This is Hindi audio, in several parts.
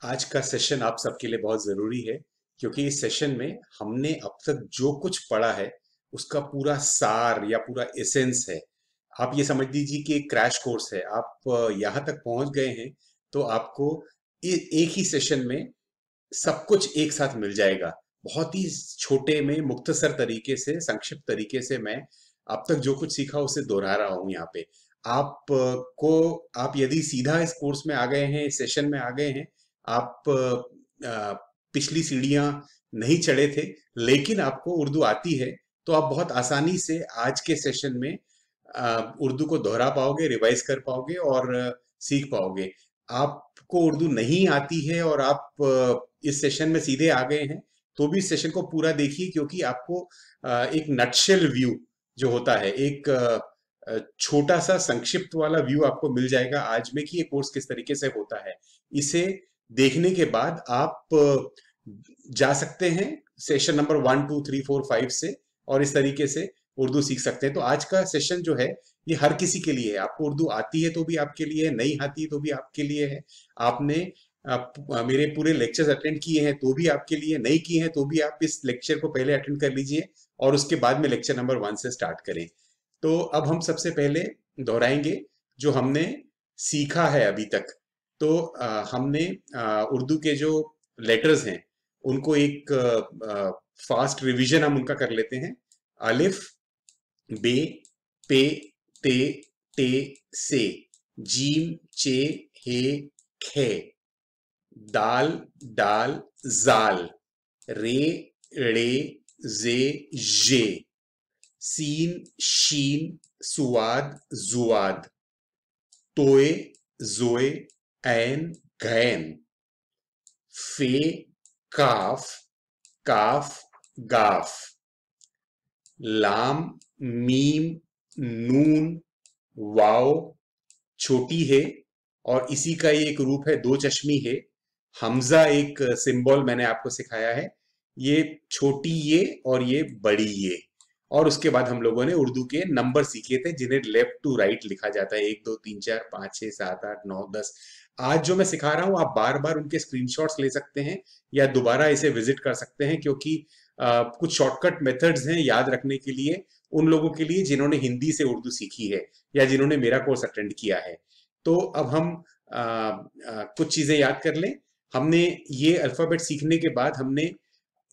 आज का सेशन आप सबके लिए बहुत जरूरी है क्योंकि इस सेशन में हमने अब तक जो कुछ पढ़ा है उसका पूरा सार या पूरा एसेंस है। आप ये समझ लीजिए कि एक क्रैश कोर्स है। आप यहाँ तक पहुंच गए हैं तो आपको एक ही सेशन में सब कुछ एक साथ मिल जाएगा। बहुत ही छोटे में मुख्तसर तरीके से, संक्षिप्त तरीके से मैं अब तक जो कुछ सीखा उसे दोहरा रहा हूँ यहाँ पे। आप यदि सीधा इस कोर्स में आ गए हैं, इस सेशन में आ गए हैं, आप पिछली सीढ़ियां नहीं चढ़े थे लेकिन आपको उर्दू आती है, तो आप बहुत आसानी से आज के सेशन में उर्दू को दोहरा पाओगे, रिवाइज कर पाओगे और सीख पाओगे। आपको उर्दू नहीं आती है और आप इस सेशन में सीधे आ गए हैं तो भी इस सेशन को पूरा देखिए, क्योंकि आपको एक नटशेल व्यू जो होता है, एक छोटा सा संक्षिप्त वाला व्यू आपको मिल जाएगा आज में कि ये कोर्स किस तरीके से होता है। इसे देखने के बाद आप जा सकते हैं सेशन नंबर 1 2 3 4 5 से और इस तरीके से उर्दू सीख सकते हैं। तो आज का सेशन जो है ये हर किसी के लिए है। आपको उर्दू आती है तो भी आपके लिए है, नहीं आती है तो भी आपके लिए है। आपने मेरे पूरे लेक्चर्स अटेंड किए हैं तो भी आपके लिए, नहीं किए हैं तो भी आप इस लेक्चर को पहले अटेंड कर लीजिए और उसके बाद में लेक्चर नंबर 1 से स्टार्ट करें। तो अब हम सबसे पहले दोहराएंगे जो हमने सीखा है अभी तक। तो हमने उर्दू के जो लेटर्स हैं उनको एक फास्ट रिवीजन हम उनका कर लेते हैं। अलिफ, बे, पे, ते, टे, से, जीम, चे, हे, खे, दाल, डाल, जाल, रे, रे, जे, जे, सीन, शीन, सुवाद, जुवाद, तोए, जोए, ऐन, घैन, फे, काफ, काफ, गाफ, लाम, मीम, नून, वाव, छोटी है और इसी का ही एक रूप है दो चश्मी है। हमजा एक सिंबल मैंने आपको सिखाया है, ये छोटी ये और ये बड़ी ये। और उसके बाद हम लोगों ने उर्दू के नंबर सीखे थे जिन्हें लेफ्ट टू राइट लिखा जाता है, 1 2 3 4 5 6 7 8 9 10। आज जो मैं सिखा रहा हूं आप बार बार उनके स्क्रीनशॉट्स ले सकते हैं या दोबारा इसे विजिट कर सकते हैं, क्योंकि कुछ शॉर्टकट मेथड्स हैं याद रखने के लिए उन लोगों के लिए जिन्होंने हिंदी से उर्दू सीखी है या जिन्होंने मेरा कोर्स अटेंड किया है। तो अब हम कुछ चीजें याद कर लें। हमने ये अल्फाबेट सीखने के बाद हमने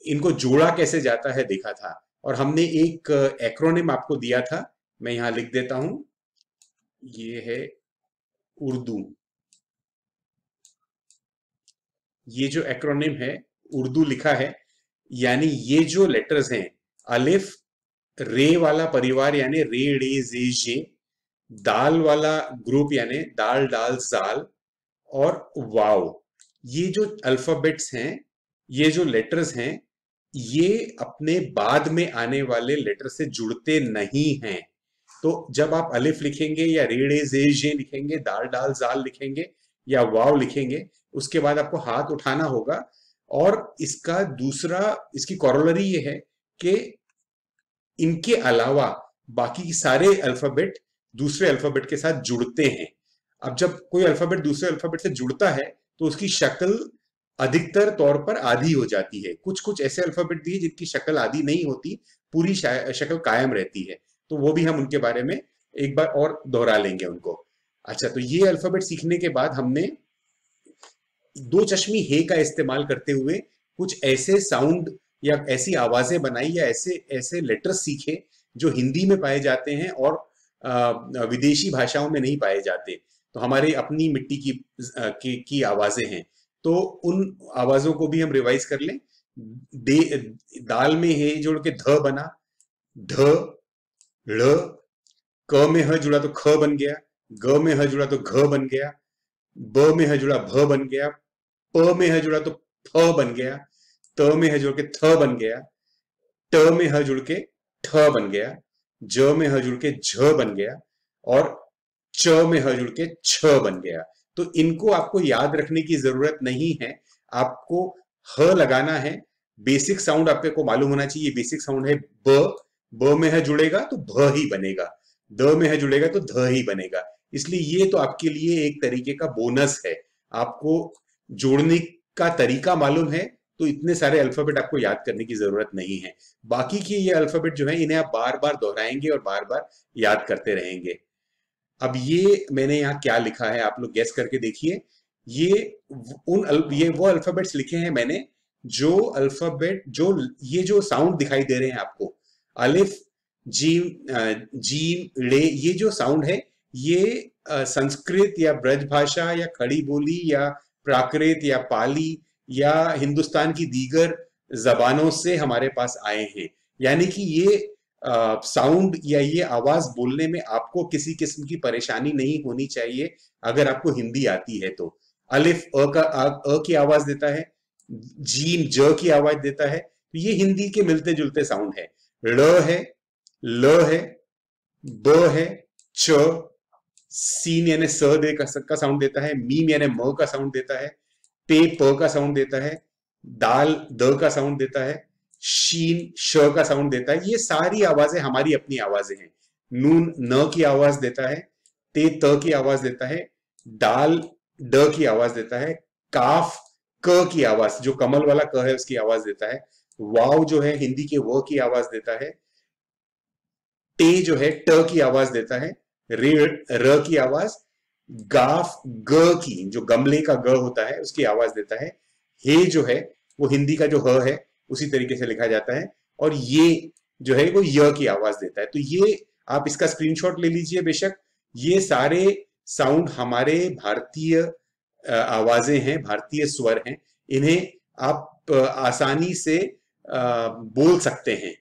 इनको जोड़ा कैसे जाता है देखा था और हमने एक एक्रोनिम आपको दिया था। मैं यहां लिख देता हूं, ये है उर्दू। ये जो एक्रोनिम है उर्दू लिखा है, यानी ये जो लेटर्स हैं, अलिफ रे वाला परिवार यानी रे रे जे जे, दाल वाला ग्रुप यानी दाल डाल जाल, और वाव, ये जो अल्फाबेट्स हैं, ये जो लेटर्स हैं, ये अपने बाद में आने वाले लेटर से जुड़ते नहीं हैं। तो जब आप अलिफ लिखेंगे या रेड़े जे जे लिखेंगे, दाल डाल जाल लिखेंगे या वाव लिखेंगे, उसके बाद आपको हाथ उठाना होगा। और इसका दूसरा, इसकी कॉरोलरी ये है कि इनके अलावा बाकी सारे अल्फाबेट दूसरे अल्फाबेट के साथ जुड़ते हैं। अब जब कोई अल्फाबेट दूसरे अल्फाबेट से जुड़ता है तो उसकी शक्ल अधिकतर तौर पर आधी हो जाती है। कुछ कुछ ऐसे अल्फाबेट भी है जिनकी शक्ल आधी नहीं होती, पूरी शक्ल कायम रहती है। तो वो भी हम उनके बारे में एक बार और दोहरा लेंगे उनको। अच्छा, तो ये अल्फाबेट सीखने के बाद हमने दो चश्मी हे का इस्तेमाल करते हुए कुछ ऐसे साउंड या ऐसी आवाजें बनाई या ऐसे ऐसे लेटर्स सीखे जो हिंदी में पाए जाते हैं और विदेशी भाषाओं में नहीं पाए जाते। तो हमारे अपनी मिट्टी की आवाजें हैं, तो उन आवाजों को भी हम रिवाइज कर लें। दाल में हे जोड़ के ध बना, ढ, ढ़, क में ह जुड़ा तो ख बन गया, ग में ह जुड़ा तो घ बन गया, ब में ह जुड़ा भ बन गया, प में ह जुड़ा तो फ बन गया, त में ह जुड़ के थ बन गया, ट में ह जुड़ के ठ बन गया, ज में ह जुड़ के झ बन गया और च में ह जुड़ के छ बन गया। तो इनको आपको याद रखने की जरूरत नहीं है, आपको ह लगाना है। बेसिक साउंड आपको मालूम होना चाहिए। बेसिक साउंड है ब, ब में ह जुड़ेगा तो भ ही बनेगा, द में है जुड़ेगा तो ध ही बनेगा। इसलिए ये तो आपके लिए एक तरीके का बोनस है। आपको जोड़ने का तरीका मालूम है तो इतने सारे अल्फाबेट आपको याद करने की जरूरत नहीं है। बाकी के ये अल्फाबेट जो है इन्हें आप बार बार दोहराएंगे और बार बार याद करते रहेंगे। अब ये मैंने यहाँ क्या लिखा है आप लोग गेस करके देखिए। ये ये वो अल्फाबेट्स लिखे हैं मैंने, जो अल्फाबेट जो ये जो साउंड दिखाई दे रहे हैं आपको, अलिफ जीम रे, ये जो साउंड है ये संस्कृत या ब्रज भाषा या खड़ी बोली या प्राकृत या पाली या हिंदुस्तान की दीगर जबानों से हमारे पास आए हैं। यानी कि ये साउंड या ये आवाज बोलने में आपको किसी किस्म की परेशानी नहीं होनी चाहिए अगर आपको हिंदी आती है तो। अलिफ अ की आवाज देता है, जीम ज की आवाज देता है, तो ये हिंदी के मिलते जुलते साउंड है। ड़ है, ल है, ब है, च, सीन यानी स दे का साउंड देता है, मीम यानी म का साउंड देता है, पे प का साउंड देता है, दाल द का साउंड देता है, शीन श का साउंड देता है। ये सारी आवाजें हमारी अपनी आवाजें हैं। नून न की आवाज देता है, ते त की आवाज देता है, दाल ड की आवाज देता है, काफ क की आवाज जो कमल वाला क है उसकी आवाज देता है, वाव जो है हिंदी के व की आवाज देता है, टे जो है ट की आवाज देता है, रे र की आवाज, गाफ ग की जो गमले का ग होता है उसकी आवाज देता है, हे जो है वो हिंदी का जो ह है उसी तरीके से लिखा जाता है, और ये जो है वो य की आवाज देता है। तो ये आप इसका स्क्रीनशॉट ले लीजिए बेशक। ये सारे साउंड हमारे भारतीय आवाजें हैं, भारतीय स्वर हैं। इन्हें आप आसानी से बोल सकते हैं,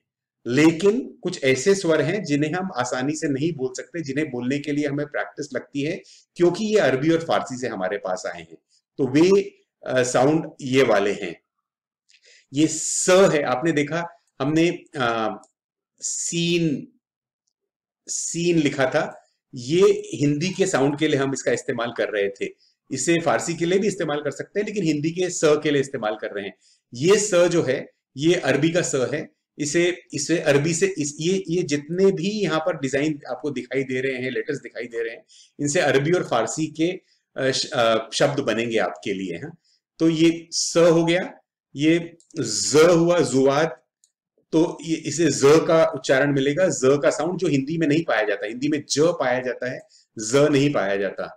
लेकिन कुछ ऐसे स्वर हैं जिन्हें हम आसानी से नहीं बोल सकते, जिन्हें बोलने के लिए हमें प्रैक्टिस लगती है, क्योंकि ये अरबी और फारसी से हमारे पास आए हैं। तो वे साउंड ये वाले हैं। ये स है, आपने देखा हमने सीन सीन लिखा था, ये हिंदी के साउंड के लिए हम इसका इस्तेमाल कर रहे थे। इसे फारसी के लिए भी इस्तेमाल कर सकते हैं, लेकिन हिंदी के स के लिए इस्तेमाल कर रहे हैं। ये स जो है ये अरबी का स है। इसे इसे अरबी से ये जितने भी यहाँ पर डिजाइन आपको दिखाई दे रहे हैं, लेटर्स दिखाई दे रहे हैं, इनसे अरबी और फारसी के शब्द बनेंगे आपके लिए। हाँ, तो ये स हो गया, ये ज हुआ जुवाद, तो इसे ज का उच्चारण मिलेगा, ज का साउंड जो हिंदी में नहीं पाया जाता। हिंदी में ज पाया जाता है, ज नहीं पाया जाता।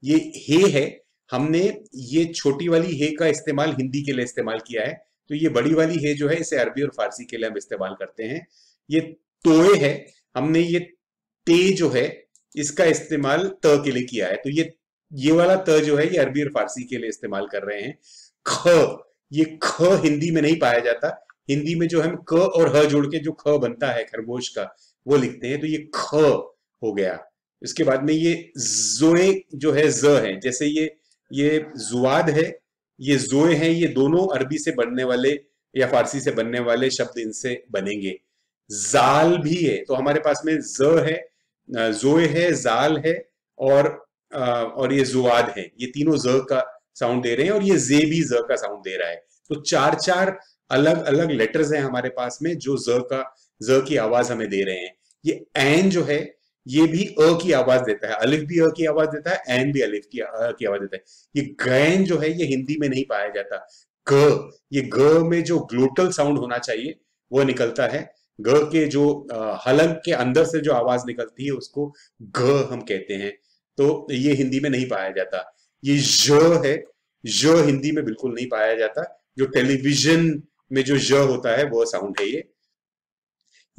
ये हे है, हमने ये छोटी वाली हे का इस्तेमाल हिंदी के लिए इस्तेमाल किया है, तो ये बड़ी वाली हे जो है इसे अरबी और फारसी के लिए हम इस्तेमाल करते हैं। ये तोए है, हमने ये ते जो है इसका इस्तेमाल त के लिए किया है, तो ये वाला त जो है ये अरबी और फारसी के लिए इस्तेमाल कर रहे हैं। ख, ये ख हिंदी में नहीं पाया जाता। हिंदी में जो हम क और ह जोड़ के जो ख बनता है खरगोश का, वो लिखते हैं, तो ये ख हो गया। इसके बाद में ये जोए जो है ज है, जैसे ये जुआद है, ये जोए है, ये दोनों अरबी से बनने वाले या फारसी से बनने वाले शब्द इनसे बनेंगे। जाल भी है, तो हमारे पास में ज है, जोए है, जाल है, और ये जुआद है। ये तीनों ज का साउंड दे रहे हैं, और ये जे भी ज का साउंड दे रहा है। तो चार चार अलग अलग लेटर्स हैं हमारे पास में जो ज की आवाज हमें दे रहे हैं। ये ऐन जो है ये भी अ की आवाज देता है, अलिफ भी अ की आवाज देता है, ऐन भी अलिफ की आवाज देता है। ये गैन जो है ये हिंदी में नहीं पाया जाता। ग, ये ग में जो ग्लोटल साउंड होना चाहिए वो निकलता है। ग के जो हलक के अंदर से जो आवाज निकलती है उसको ग हम कहते हैं, तो ये हिंदी में नहीं पाया जाता। ये ज है, ज हिंदी में बिल्कुल नहीं पाया जाता। जो टेलीविजन में जो ज होता है वो साउंड है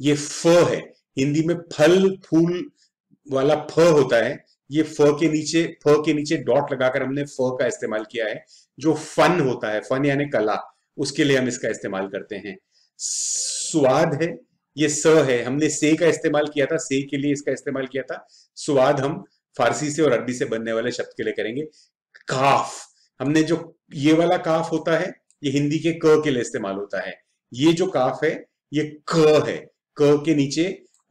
ये फ है, हिंदी में फल फूल वाला फ होता है। ये फ के नीचे डॉट लगाकर हमने फ का इस्तेमाल किया है। जो फन होता है, फन यानी कला, उसके लिए हम इसका इस्तेमाल करते हैं। स्वाद है, ये स है, हमने से का इस्तेमाल किया था, से के लिए इसका इस्तेमाल किया था। स्वाद हम फारसी से और अरबी से बनने वाले शब्द के लिए करेंगे। काफ, हमने जो ये वाला काफ होता है ये हिंदी के क के लिए इस्तेमाल होता है। ये जो काफ है ये क है, क के नीचे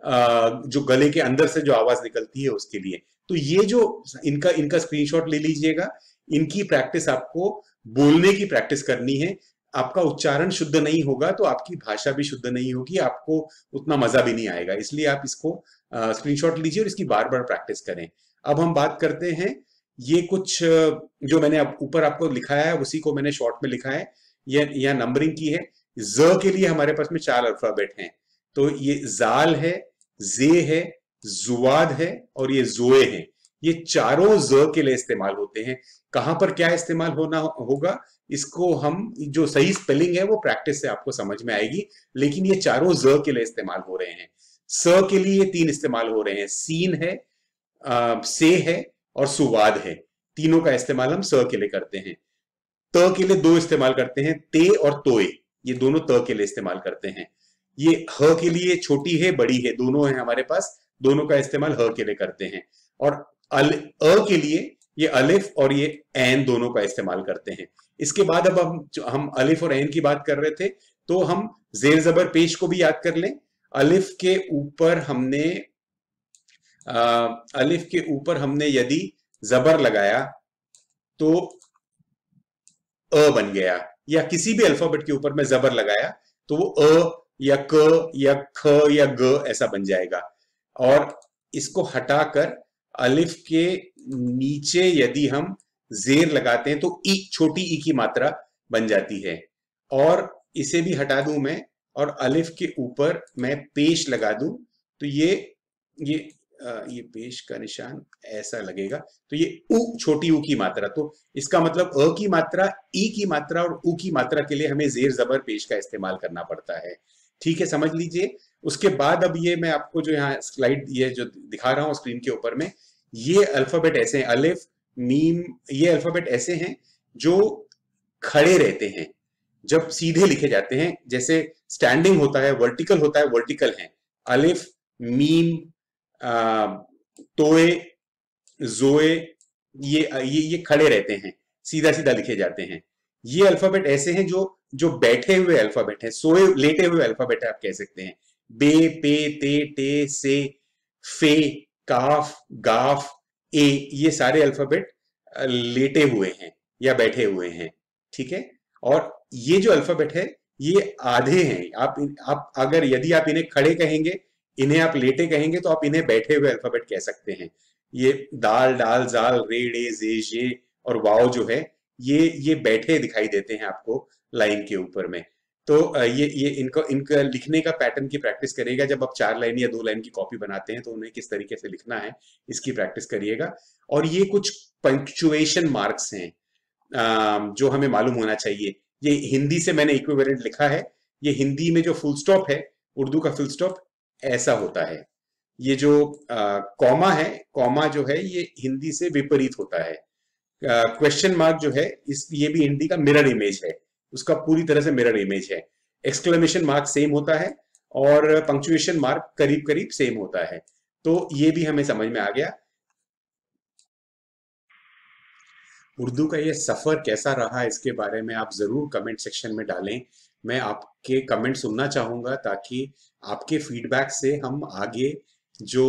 जो गले के अंदर से जो आवाज निकलती है उसके लिए। तो ये जो इनका स्क्रीनशॉट ले लीजिएगा। इनकी प्रैक्टिस आपको बोलने की प्रैक्टिस करनी है। आपका उच्चारण शुद्ध नहीं होगा तो आपकी भाषा भी शुद्ध नहीं होगी, आपको उतना मजा भी नहीं आएगा। इसलिए आप इसको स्क्रीनशॉट लीजिए और इसकी बार बार प्रैक्टिस करें। अब हम बात करते हैं ये कुछ जो मैंने ऊपर आपको लिखा है उसी को मैंने शॉर्ट में लिखा है। ये यहाँ नंबरिंग की है। ज के लिए हमारे पास में 4 अल्फाबेट हैं। तो ये जाल है, जे है, जुवाद है और ये जोए हैं। ये चारों ज के लिए इस्तेमाल होते हैं। कहां पर क्या इस्तेमाल होना होगा, इसको हम जो सही स्पेलिंग है वो प्रैक्टिस से आपको समझ में आएगी। लेकिन ये चारों ज के लिए इस्तेमाल हो रहे हैं। स के लिए 3 इस्तेमाल हो रहे हैं, सीन है, से है और सुवाद है। तीनों का इस्तेमाल हम स के लिए करते हैं। त के लिए 2 इस्तेमाल करते हैं, ते और तोए। ये दोनों त के लिए इस्तेमाल करते हैं। ये ह के लिए छोटी है बड़ी है दोनों है हमारे पास, दोनों का इस्तेमाल ह के लिए करते हैं। और अ के लिए ये अलिफ और ये ऐन दोनों का इस्तेमाल करते हैं। इसके बाद अब हम अलिफ और ऐन की बात कर रहे थे, तो हम जेर जबर पेश को भी याद कर लें। अलिफ के ऊपर हमने अलिफ के ऊपर हमने यदि जबर लगाया तो अ बन गया, या किसी भी अल्फाबेट के ऊपर मैं जबर लगाया तो वो अ या क या ख या ग ऐसा बन जाएगा। और इसको हटाकर अलिफ के नीचे यदि हम जेर लगाते हैं तो ई, छोटी ई की मात्रा बन जाती है। और इसे भी हटा दूं मैं और अलिफ के ऊपर मैं पेश लगा दूं तो ये ये पेश का निशान ऐसा लगेगा। तो ये उ, छोटी ऊ की मात्रा, तो इसका मतलब अ की मात्रा, ई की मात्रा और उ की मात्रा के लिए हमें जेर जबर पेश का इस्तेमाल करना पड़ता है। ठीक है, समझ लीजिए। उसके बाद अब ये मैं आपको जो यहाँ स्लाइड ये जो दिखा रहा हूँ स्क्रीन के ऊपर में, ये अल्फाबेट ऐसे हैं, अलिफ मीम, ये अल्फाबेट ऐसे हैं जो खड़े रहते हैं जब सीधे लिखे जाते हैं। जैसे स्टैंडिंग होता है, वर्टिकल होता है, वर्टिकल है। अलिफ, मीम, तोए, जोए, ये खड़े रहते हैं, सीधा सीधा लिखे जाते हैं। ये अल्फाबेट ऐसे हैं जो जो बैठे हुए अल्फाबेट हैं, सोए लेटे हुए अल्फाबेट है आप कह सकते हैं। बे, पे, ते, टे, से, फे, काफ, गाफ, ए, ये सारे अल्फाबेट लेटे हुए हैं या बैठे हुए हैं। ठीक है। और ये जो अल्फाबेट है ये आधे हैं। आप अगर यदि आप इन्हें खड़े कहेंगे, इन्हें आप लेटे कहेंगे, तो आप इन्हें बैठे हुए अल्फाबेट कह सकते हैं। ये दाल, डाल, जाल, रे, डे, जे, जे और वाव जो है ये बैठे दिखाई देते हैं आपको लाइन के ऊपर में। तो ये इनको इनका लिखने का पैटर्न की प्रैक्टिस करिएगा। जब आप 4 लाइन या 2 लाइन की कॉपी बनाते हैं तो उन्हें किस तरीके से लिखना है इसकी प्रैक्टिस करिएगा। और ये कुछ पंक्चुएशन मार्क्स हैं जो हमें मालूम होना चाहिए। ये हिंदी से मैंने इक्विवेलेंट लिखा है। ये हिंदी में जो फुल स्टॉप है, उर्दू का फुल स्टॉप ऐसा होता है। ये जो कॉमा है, कॉमा जो है ये हिंदी से विपरीत होता है। क्वेश्चन मार्क जो है ये भी हिंदी का मिरर इमेज है, उसका पूरी तरह से मिरर इमेज है। एक्सक्लेमेशन मार्क सेम होता है और पंक्चुएशन मार्क करीब करीब सेम होता है। तो ये भी हमें समझ में आ गया। उर्दू का ये सफर कैसा रहा इसके बारे में आप जरूर कमेंट सेक्शन में डालें। मैं आपके कमेंट सुनना चाहूंगा ताकि आपके फीडबैक से हम आगे जो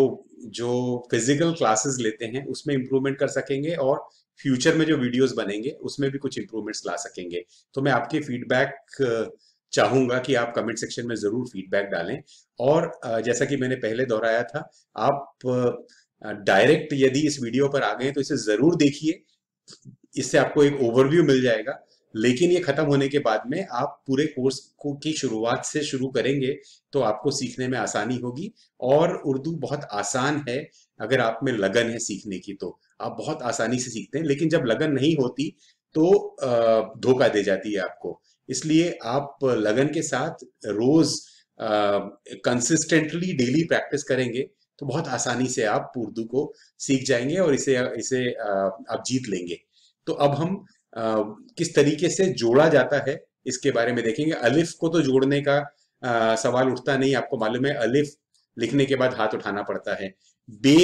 जो फिजिकल क्लासेस लेते हैं उसमें इम्प्रूवमेंट कर सकेंगे और फ्यूचर में जो वीडियोस बनेंगे उसमें भी कुछ इम्प्रूवमेंट्स ला सकेंगे। तो मैं आपके फीडबैक चाहूंगा कि आप कमेंट सेक्शन में जरूर फीडबैक डालें। और जैसा कि मैंने पहले दोहराया था, आप डायरेक्ट यदि इस वीडियो पर आ गए तो इसे जरूर देखिए, इससे आपको एक ओवरव्यू मिल जाएगा। लेकिन ये खत्म होने के बाद में आप पूरे कोर्स को की शुरुआत से शुरू करेंगे तो आपको सीखने में आसानी होगी। और उर्दू बहुत आसान है, अगर आप में लगन है सीखने की तो आप बहुत आसानी से सीखते हैं। लेकिन जब लगन नहीं होती तो धोखा दे जाती है आपको। इसलिए आप लगन के साथ रोज कंसिस्टेंटली डेली प्रैक्टिस करेंगे तो बहुत आसानी से आप उर्दू को सीख जाएंगे और इसे इसे आप जीत लेंगे। तो अब हम किस तरीके से जोड़ा जाता है इसके बारे में देखेंगे। अलिफ को तो जोड़ने का सवाल उठता नहीं, आपको मालूम है अलिफ लिखने के बाद हाथ उठाना पड़ता है। बे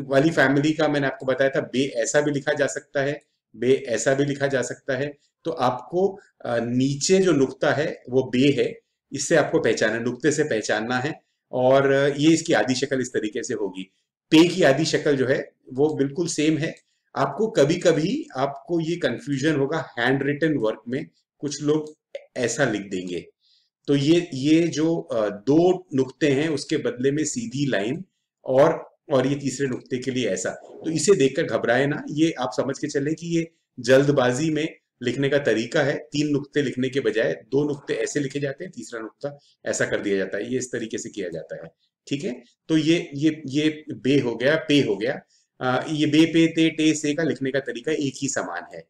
वाली फैमिली का मैंने आपको बताया था, बे ऐसा भी लिखा जा सकता है, बे ऐसा भी लिखा जा सकता है। तो आपको नीचे जो नुक्ता है वो बे है, इससे आपको पहचानना, नुक्ते से पहचानना है। और ये इसकी आधी शक्ल इस तरीके से होगी। पे की आधी शक्ल जो है वो बिल्कुल सेम है। आपको कभी कभी आपको ये कंफ्यूजन होगा हैंड रिटन वर्क में, कुछ लोग ऐसा लिख देंगे। तो ये जो 2 नुक्ते हैं उसके बदले में सीधी लाइन और और ये तीसरे नुक्ते के लिए ऐसा। तो इसे देखकर घबराए ना, ये आप समझ के चले कि ये जल्दबाजी में लिखने का तरीका है। 3 नुक्ते लिखने के बजाय 2 नुक्ते ऐसे लिखे जाते हैं, तीसरा नुक्ता ऐसा कर दिया जाता है। ये इस तरीके से किया जाता है। ठीक है, तो ये बे हो गया, पे हो गया। ये बे पे ते टे से का लिखने का तरीका एक ही समान है।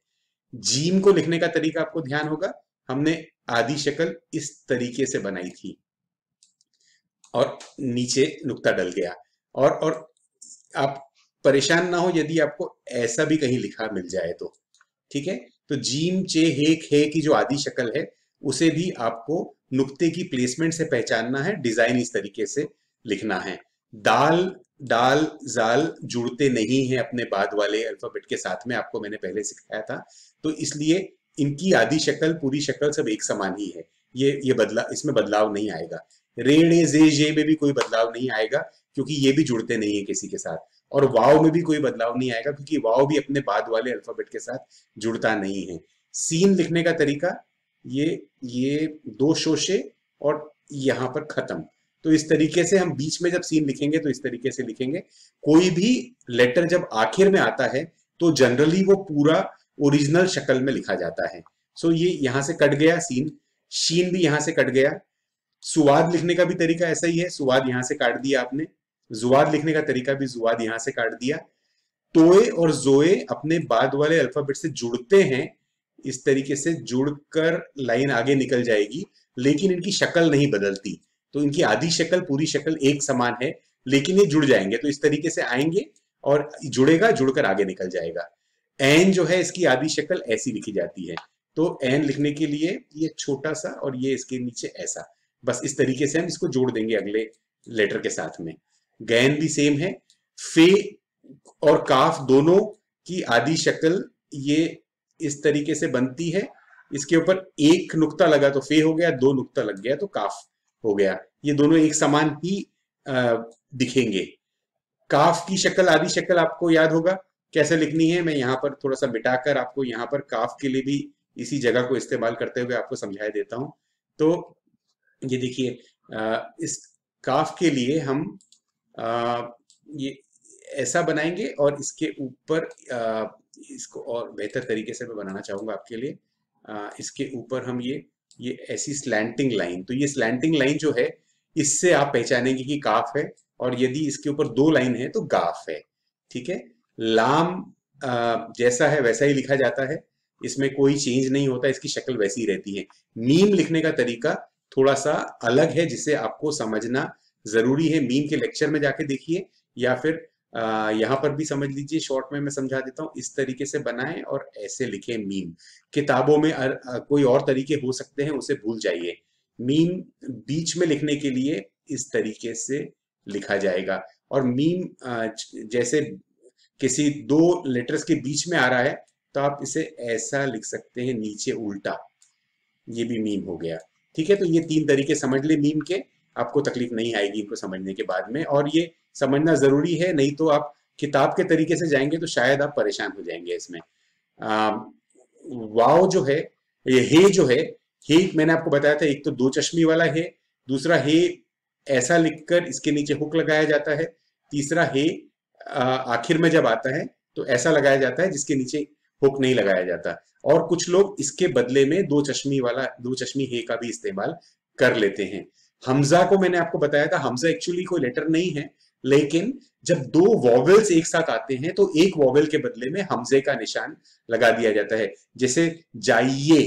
जीम को लिखने का तरीका आपको ध्यान होगा, हमने आदि शक्ल इस तरीके से बनाई थी और नीचे नुक्ता डल गया। और आप परेशान ना हो यदि आपको ऐसा भी कहीं लिखा मिल जाए तो। ठीक है, तो जीम चे हे खे की जो आदि शक्ल है उसे भी आपको नुक्ते की प्लेसमेंट से पहचानना है, डिजाइन इस तरीके से लिखना है। दाल डाल जाल जुड़ते नहीं है अपने बाद वाले अल्फाबेट के साथ में, आपको मैंने पहले सिखाया था। तो इसलिए इनकी आदि शक्ल पूरी शक्ल सब एक समान ही है। ये बदला, इसमें बदलाव नहीं आएगा। रेड़े जे जे में भी कोई बदलाव नहीं आएगा क्योंकि ये भी जुड़ते नहीं है किसी के साथ। और वाव में भी कोई बदलाव नहीं आएगा क्योंकि वाव भी अपने बाद वाले अल्फाबेट के साथ जुड़ता नहीं है। सीन लिखने का तरीका ये 2 शोशे और यहां पर खत्म। तो इस तरीके से हम बीच में जब सीन लिखेंगे तो इस तरीके से लिखेंगे। कोई भी लेटर जब आखिर में आता है तो जनरली वो पूरा ओरिजिनल शक्ल में लिखा जाता है। सो ये यहां से कट गया सीन, शीन भी यहां से कट गया। सुवाद लिखने का भी तरीका ऐसा ही है, सुवाद यहां से काट दिया आपने। जुवाद लिखने का तरीका भी जुवाद यहां से काट दिया। तोए और जोए अपने बाद वाले अल्फाबेट से जुड़ते हैं, इस तरीके से जुड़कर लाइन आगे निकल जाएगी, लेकिन इनकी शक्ल नहीं बदलती। तो इनकी आधी शक्ल पूरी शक्ल एक समान है, लेकिन ये जुड़ जाएंगे तो इस तरीके से आएंगे और जुड़ेगा, जुड़कर आगे निकल जाएगा। एन जो है इसकी आधी शक्ल ऐसी लिखी जाती है। तो एन लिखने के लिए ये छोटा सा और ये इसके नीचे ऐसा, बस इस तरीके से हम इसको जोड़ देंगे अगले लेटर के साथ में। गैन भी सेम है। फे और काफ दोनों की आदि शक्ल ये इस तरीके से बनती है। इसके ऊपर एक नुक्ता लगा तो फे हो गया, 2 नुक्ता लग गया तो काफ हो गया। ये दोनों एक समान ही दिखेंगे। काफ की शक्ल, आदि शक्ल आपको याद होगा कैसे लिखनी है। मैं यहाँ पर थोड़ा सा मिटाकर आपको यहाँ पर काफ के लिए भी इसी जगह को इस्तेमाल करते हुए आपको समझा देता हूं। तो ये देखिए, इस काफ के लिए हम ये ऐसा बनाएंगे और इसके ऊपर इसको और बेहतर तरीके से मैं बनाना चाहूंगा आपके लिए। इसके ऊपर हम ये ऐसी स्लैंटिंग लाइन, तो ये स्लैंटिंग लाइन जो है इससे आप पहचानेंगे कि काफ है, और यदि इसके ऊपर 2 लाइन है तो गाफ है। ठीक है, लाम जैसा है वैसा ही लिखा जाता है, इसमें कोई चेंज नहीं होता, इसकी शक्ल वैसी ही रहती है। मीम लिखने का तरीका थोड़ा सा अलग है जिसे आपको समझना जरूरी है। मीम के लेक्चर में जाके देखिए या फिर यहाँ पर भी समझ लीजिए, शॉर्ट में मैं समझा देता हूँ। इस तरीके से बनाएं और ऐसे लिखें मीम। किताबों में कोई और तरीके हो सकते हैं, उसे भूल जाइए। मीम बीच में लिखने के लिए इस तरीके से लिखा जाएगा। और मीम जैसे किसी 2 लेटर्स के बीच में आ रहा है तो आप इसे ऐसा लिख सकते हैं, नीचे उल्टा, ये भी मीम हो गया। ठीक है, तो ये 3 तरीके समझ ले मीम के, आपको तकलीफ नहीं आएगी इनको समझने के बाद में। और ये समझना जरूरी है, नहीं तो आप किताब के तरीके से जाएंगे तो शायद आप परेशान हो जाएंगे इसमें। वाव जो है, ये हे जो है, हे मैंने आपको बताया था, एक तो 2 चश्मी वाला है, दूसरा हे ऐसा लिखकर इसके नीचे हुक लगाया जाता है, तीसरा हे आखिर में जब आता है तो ऐसा लगाया जाता है जिसके नीचे हुक नहीं लगाया जाता। और कुछ लोग इसके बदले में 2 चश्मी हे का भी इस्तेमाल कर लेते हैं। हमजा को मैंने आपको बताया था, हमजा एक्चुअली कोई लेटर नहीं है, लेकिन जब 2 वॉवेल्स एक साथ आते हैं तो एक वॉवेल के बदले में हमजे का निशान लगा दिया जाता है। जैसे जाइए,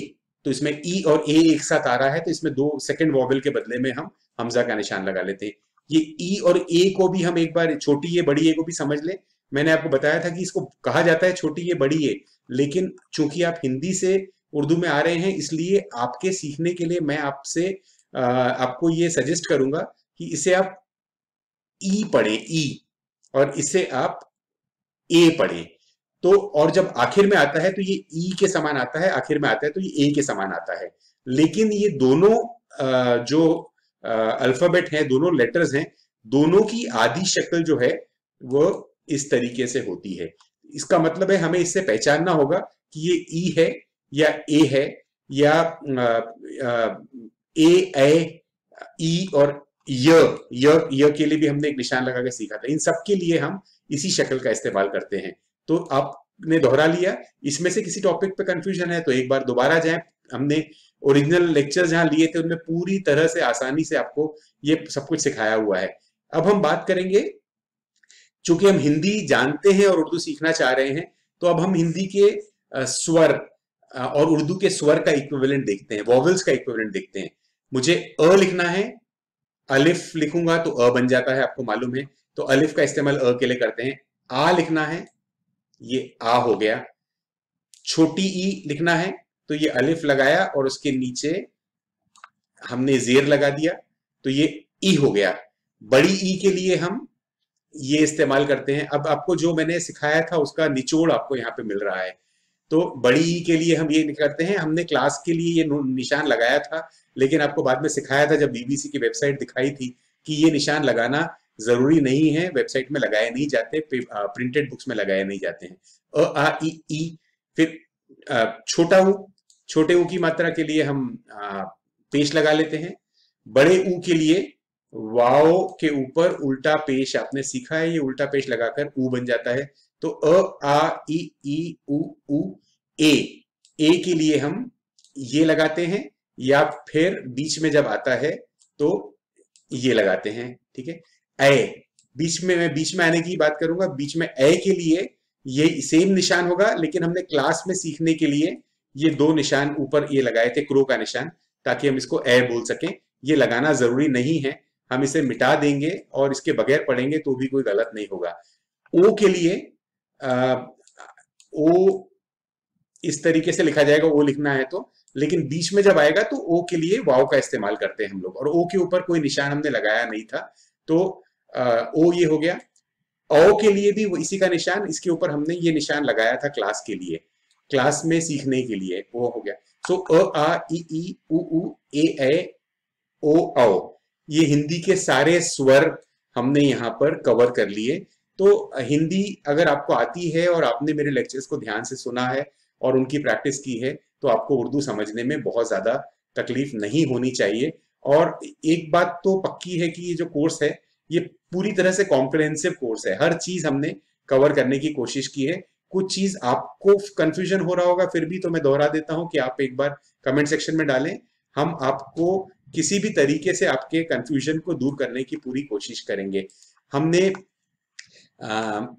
तो इसमें ई और ए एक साथ आ रहा है तो इसमें 2 सेकंड वॉवेल के बदले में हम हमजा का निशान लगा लेते हैं। ये ई और ए को भी हम एक बार, छोटी ए बड़ी ए को भी समझ ले। मैंने आपको बताया था कि इसको कहा जाता है छोटी ए बड़ी ए, लेकिन चूंकि आप हिंदी से उर्दू में आ रहे हैं इसलिए आपके सीखने के लिए मैं आपसे आपको ये सजेस्ट करूंगा कि इसे आप ई पढ़ें, ई, और इसे आप ए पढ़ें। तो और जब आखिर में आता है तो ये ई के समान आता है, आखिर में आता है तो ये ए के समान आता है। लेकिन ये दोनों जो अल्फाबेट हैं, दोनों लेटर्स हैं, दोनों की आदि शक्ल जो है वो इस तरीके से होती है। इसका मतलब है हमें इससे पहचानना होगा कि ये ई है या ए है, या ए, ई और य के लिए भी हमने एक निशान लगा के सीखा था। इन सब के लिए हम इसी शक्ल का इस्तेमाल करते हैं। तो आपने दोहरा लिया, इसमें से किसी टॉपिक पे कंफ्यूजन है तो एक बार दोबारा जाएं। हमने ओरिजिनल लेक्चर जहां लिए थे उनमें पूरी तरह से आसानी से आपको ये सब कुछ सिखाया हुआ है। अब हम बात करेंगे, चूंकि हम हिंदी जानते हैं और उर्दू सीखना चाह रहे हैं, तो अब हम हिंदी के स्वर और उर्दू के स्वर का इक्विवेलेंट देखते हैं, वॉवेल्स का इक्विवेलेंट देखते हैं। मुझे अ लिखना है, अलिफ लिखूंगा तो अ बन जाता है, आपको मालूम है। तो अलिफ का इस्तेमाल अ के लिए करते हैं। आ लिखना है, ये आ हो गया। छोटी ई लिखना है तो ये अलिफ लगाया और उसके नीचे हमने जेर लगा दिया, तो ये ई हो गया। बड़ी ई के लिए हम ये इस्तेमाल करते हैं। अब आपको जो मैंने सिखाया था उसका निचोड़ आपको यहाँ पे मिल रहा है। तो बड़ी ई के लिए हम ये करते हैं, हमने क्लास के लिए ये निशान लगाया था, लेकिन आपको बाद में सिखाया था जब बीबीसी की वेबसाइट दिखाई थी कि ये निशान लगाना जरूरी नहीं है, वेबसाइट में लगाए नहीं जाते, प्रिंटेड बुक्स में लगाए नहीं जाते हैं। अ आ ई। फिर छोटा ऊ, छोटे ऊ की मात्रा के लिए हम पेश लगा लेते हैं। बड़े ऊ के लिए वाओ के ऊपर उल्टा पेश आपने सीखा है, ये उल्टा पेश लगाकर ऊ बन जाता है। तो अ आ ई उ ए के लिए हम ये लगाते हैं, या फिर बीच में जब आता है तो ये लगाते हैं। ठीक है। ए, मैं बीच में आने की बात करूंगा। बीच में ए के लिए ये सेम निशान होगा, लेकिन हमने क्लास में सीखने के लिए ये दो निशान ऊपर ये लगाए थे, क्रो का निशान, ताकि हम इसको ए बोल सकें। ये लगाना जरूरी नहीं है, हम इसे मिटा देंगे और इसके बगैर पढ़ेंगे तो भी कोई गलत नहीं होगा। ओ के लिए ओ इस तरीके से लिखा जाएगा, ओ लिखना है तो, लेकिन बीच में जब आएगा तो ओ के लिए वाव का इस्तेमाल करते हैं हम लोग, और ओ के ऊपर कोई निशान हमने लगाया नहीं था, तो ओ ये हो गया। ओ के लिए भी वो इसी का निशान, इसके ऊपर हमने ये निशान लगाया था क्लास के लिए, क्लास में सीखने के लिए, ओ हो गया। सो अ आ ई उ ए ओ औ, ये हिंदी के सारे स्वर हमने यहाँ पर कवर कर लिए। तो हिंदी अगर आपको आती है और आपने मेरे लेक्चर्स को ध्यान से सुना है और उनकी प्रैक्टिस की है, तो आपको उर्दू समझने में बहुत ज्यादा तकलीफ नहीं होनी चाहिए। और एक बात तो पक्की है कि ये जो कोर्स है ये पूरी तरह से कॉम्प्रिहेंसिव कोर्स है, हर चीज हमने कवर करने की कोशिश की है। कुछ चीज आपको कंफ्यूजन हो रहा होगा, फिर भी तो मैं दोहरा देता हूं कि आप एक बार कमेंट सेक्शन में डालें, हम आपको किसी भी तरीके से आपके कंफ्यूजन को दूर करने की पूरी कोशिश करेंगे। हमने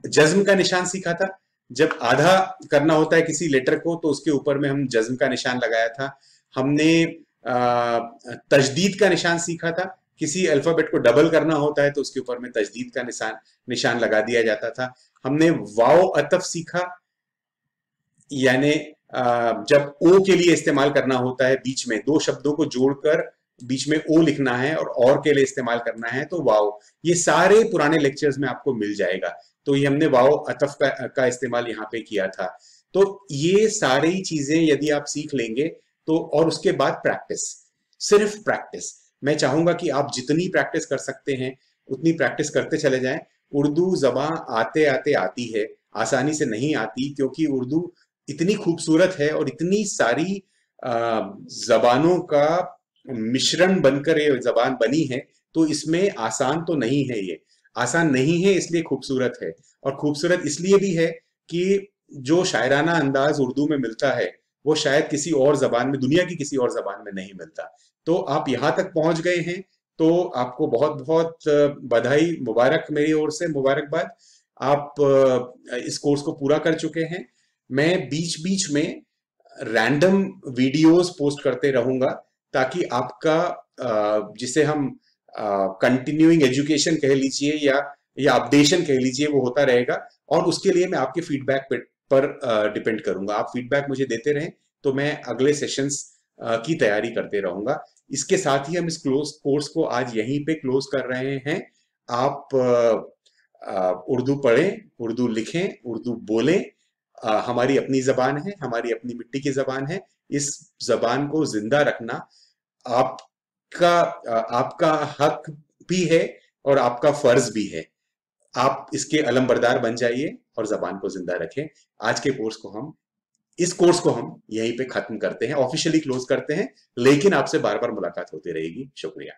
जज्म का निशान सीखा था, जब आधा करना होता है किसी लेटर को तो उसके ऊपर में हम जज्म का निशान लगाया था। हमने तजदीद का निशान सीखा था, किसी अल्फाबेट को डबल करना होता है तो उसके ऊपर में तजदीद का निशान लगा दिया जाता था। हमने वाव अतफ सीखा, यानी जब ओ के लिए इस्तेमाल करना होता है, बीच में दो शब्दों को जोड़कर बीच में ओ लिखना है और के लिए इस्तेमाल करना है तो वाव। ये सारे पुराने लेक्चर्स में आपको मिल जाएगा। तो ये हमने वाव अतफ का इस्तेमाल यहाँ पे किया था। तो ये सारी चीजें यदि आप सीख लेंगे तो, और उसके बाद प्रैक्टिस, सिर्फ प्रैक्टिस। मैं चाहूंगा कि आप जितनी प्रैक्टिस कर सकते हैं उतनी प्रैक्टिस करते चले जाएं। उर्दू जबान आते आते आती है, आसानी से नहीं आती, क्योंकि उर्दू इतनी खूबसूरत है और इतनी सारी जबानों का मिश्रण बनकर ये जबान बनी है, तो इसमें आसान तो नहीं है। ये आसान नहीं है इसलिए खूबसूरत है, और खूबसूरत इसलिए भी है कि जो शायराना अंदाज उर्दू में मिलता है वो शायद किसी और जबान में, दुनिया की किसी और जबान में नहीं मिलता। तो आप यहाँ तक पहुंच गए हैं तो आपको बहुत बहुत बधाई, मुबारक, मेरी ओर से मुबारकबाद। आप इस कोर्स को पूरा कर चुके हैं। मैं बीच बीच में रैंडम वीडियोस पोस्ट करते रहूंगा ताकि आपका जिसे हम कंटिन्यूइंग एजुकेशन कह लीजिए या अपडेशन कह लीजिए, वो होता रहेगा। और उसके लिए मैं आपके फीडबैक पर डिपेंड करूंगा। आप फीडबैक मुझे देते रहें तो मैं अगले सेशंस की तैयारी करते रहूंगा। इसके साथ ही हम इस कोर्स को आज यहीं पे क्लोज कर रहे हैं। आप उर्दू पढ़ें, उर्दू लिखें, उर्दू बोलें। हमारी अपनी जबान है, हमारी अपनी मिट्टी की जबान है। इस जबान को जिंदा रखना आपका हक भी है और आपका फर्ज भी है। आप इसके अलमबरदार बन जाइए और जबान को जिंदा रखें। आज के इस कोर्स को हम यहीं पे खत्म करते हैं, ऑफिशियली क्लोज करते हैं, लेकिन आपसे बार बार मुलाकात होती रहेगी। शुक्रिया।